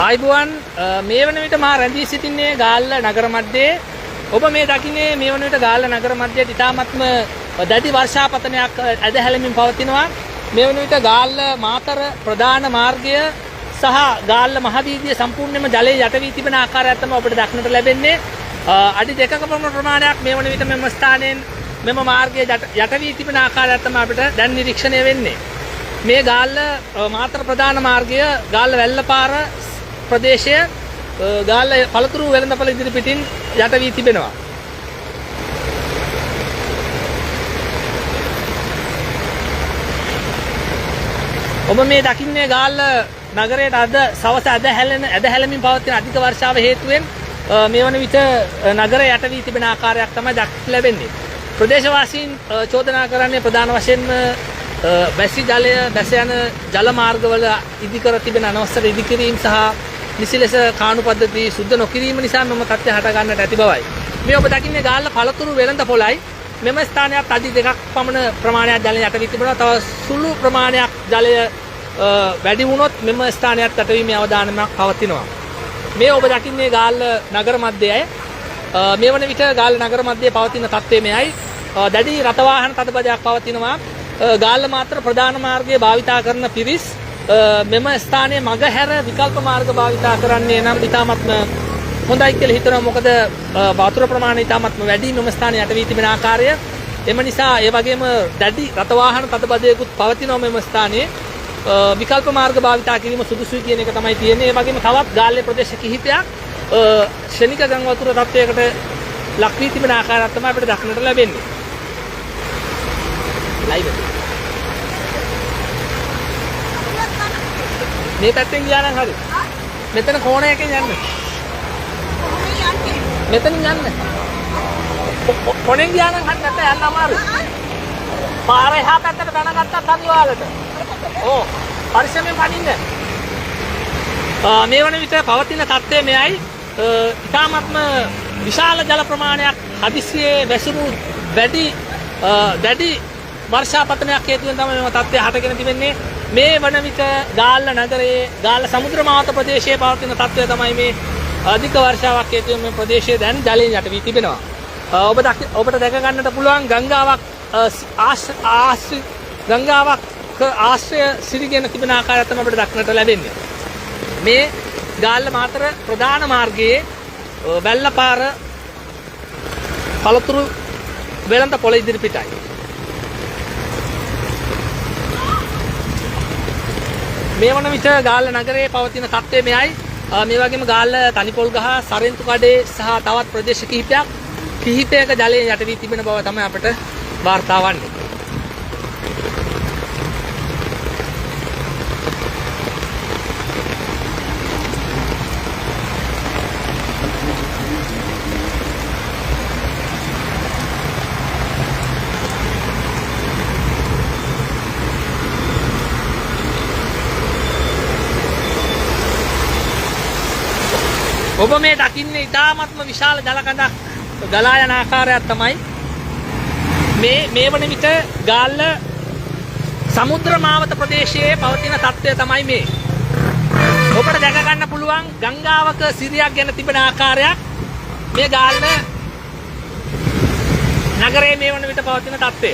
ආයිබුවන් මේ වන විට මා රැඳී සිටින්නේ ගාල්ල නගර මැදේ. ඔබ මේ දකින්නේ මේ වන විට ගාල්ල නගර මැදේ ඉතාමත්ම දැඩි වර්ෂාපතනයක් ඇදහැළෙමින් පවතිනවා. මේ වන විට ගාල්ල මාතර ප්‍රධාන මාර්ගය සහ ගාල්ල මහවීදිය සම්පූර්ණයෙන්ම ජලයේ යට වී තිබෙන ආකාරයක් තමයි අපිට දක්නට ලැබෙන්නේ. අඩි 2ක පමණ ප්‍රමාණයක් මේ වන විට මෙම ස්ථානයෙන් මෙම මාර්ගයේ යට වී තිබෙන ආකාරයක් තමයි අපිට දැන් නිරීක්ෂණය වෙන්නේ. මේ ගාල්ල මාතර ප්‍රධාන මාර්ගය ගාල්ල වැල්ලපාර ප්‍රදේශය ගාල්ල පළතුරු වෙළඳපොළ ඉදිරි පිටින් යට වී තිබෙනවා. ඔබ මේ දකින්නේ ගාල්ල නගරයට අද සවස ඇදහැළෙමින් පවතින අධික වර්ෂාව හේතුවෙන් මේ වන විට නගරය යට වී තිබෙන ආකාරයක් තමයි දක්නට ලැබෙන්නේ. ප්‍රදේශවාසීන් චෝදනා කරන්නේ ප්‍රධාන වශයෙන්ම වැසි ජලය බැස යන ජල මාර්ගවල ඉදිකර තිබෙන අනවසර ඉදිකිරීම සහ නිසි ලෙස කාණු පද්ධති සුද්ධ නොකිරීම නිසා මෙම තත්ත්වය හට ගන්නට ඇති බවයි. මේ ඔබ දකින්නේ ගාල්ල පළතුරු වෙළඳපොළයි. මෙම ස්ථානයත් අඩි 2ක් පමණ ප්‍රමාණයක් ජලය යට වී තිබෙනවා. තව සුළු ප්‍රමාණයක් ජලය වැඩි වුණොත් මෙම ස්ථානයත් යටවීමේ අවදානමක් පවතිනවා. මේ ඔබ දකින්නේ ගාල්ල නගර මැදයයි. මේ වන විට ගාල්ල නගර මැදයේ පවතින තත්ත්වය මෙයයි. දැඩි රථ වාහන තදබදයක් පවතිනවා. ගාල්ල මාතර ප්‍රධාන මාර්ගය භාවිතා කරන පිරිස් මෙම ස්ථානයේ මගහැර විකල්ප මාර්ග භාවිතා කරන්නේ නම් ඉතාමත්ම හොඳයි කියලා හිතනවා. මොකද වතුර ප්‍රමාණය ඉතාමත්ම වැඩි මෙම ස්ථානයේ යට වී තිබෙන ආකාරය. එම නිසා ඒ වගේම දැඩි රථ වාහන තදබදයකුත් පවතිනවා මෙම ස්ථානයේ. විකල්ප මාර්ග භාවිතා කිරීම සුදුසුයි කියන එක තමයි තියෙන්නේ. ඒ වගේම තවත් ගාල්ලේ ප්‍රදේශ කිහිපයක් ශනික ගං වතුර තත්ත්වයකට ලක් වී තිබෙන ආකාරයක් තමයි අපිට දක්නට ලැබෙන්නේ. ලයිව් මේ පැත්තෙන් ගියා නම් හරි. මෙතන කෝණයකින් යන්න. මෙතනින් යන්න. කොණෙන් ගියා නම් හරි නැත්නම් යන්න අමාරුයි. පාර එහා පැත්තට දැනගත්තත් හරි ඔයාලට. ඕ පරිස්සමෙන් පනින්න. මේ වන විට පවතින තත්ත්වය මෙයයි. ඉතාමත්ම විශාල ජල ප්‍රමාණයක් හදිස්සියේ වැසුණු දැඩි වර්ෂාපතනයක් හේතුවෙන් තමයි මේ තත්ත්වය හටගෙන තිබෙන්නේ. මේ වන විට ගාල්ල නගරයේ ගාල්ල සමුද්‍ර මාවත ප්‍රදේශයේ පවතින තත්ත්වය තමයි මේ අධික වර්ෂාවක් හේතුවෙන් මේ ප්‍රදේශයේ දැන් ජලයෙන් යට වී තිබෙනවා. ඔබට දැක ගන්නට පුළුවන් ගංගාවක් ආශ්‍රය සිරිගෙන තිබෙන ආකාරයක් තමයි අපිට දක්නට ලැබෙන්නේ. මේ ගාල්ල මාතර ප්‍රධාන මාර්ගයේ වැල්ලපාර පළතුරු වෙළඳපොළ ඉදිරි පිටයි. මේ වන විට ගාල්ල නගරයේ පවතින තත්ත්වය මෙයයි. මේ වගේම ගාල්ල තනිපොල් ගහ සරෙන්තු කඩේ සහ තවත් ප්‍රදේශ කිහිපයක ජලය යට වී තිබෙන බව තමයි අපට වාර්තා වන්නේ. ඔබ මේ දකින්නේ ඉතාමත්ම විශාල ජල කඳක් ගලා යන ආකාරයක් තමයි මේ වන විට ගාල්ල සමුද්‍ර මාවත ප්‍රදේශයේ පවතින තත්ත්වය තමයි මේ. ඔබට දැක ගන්න පුළුවන් ගංගාවක සිරියක් ගැන තිබෙන ආකාරයක් මේ ගාල්ල නගරයේ මේ වන විට පවතින තත්ත්වය.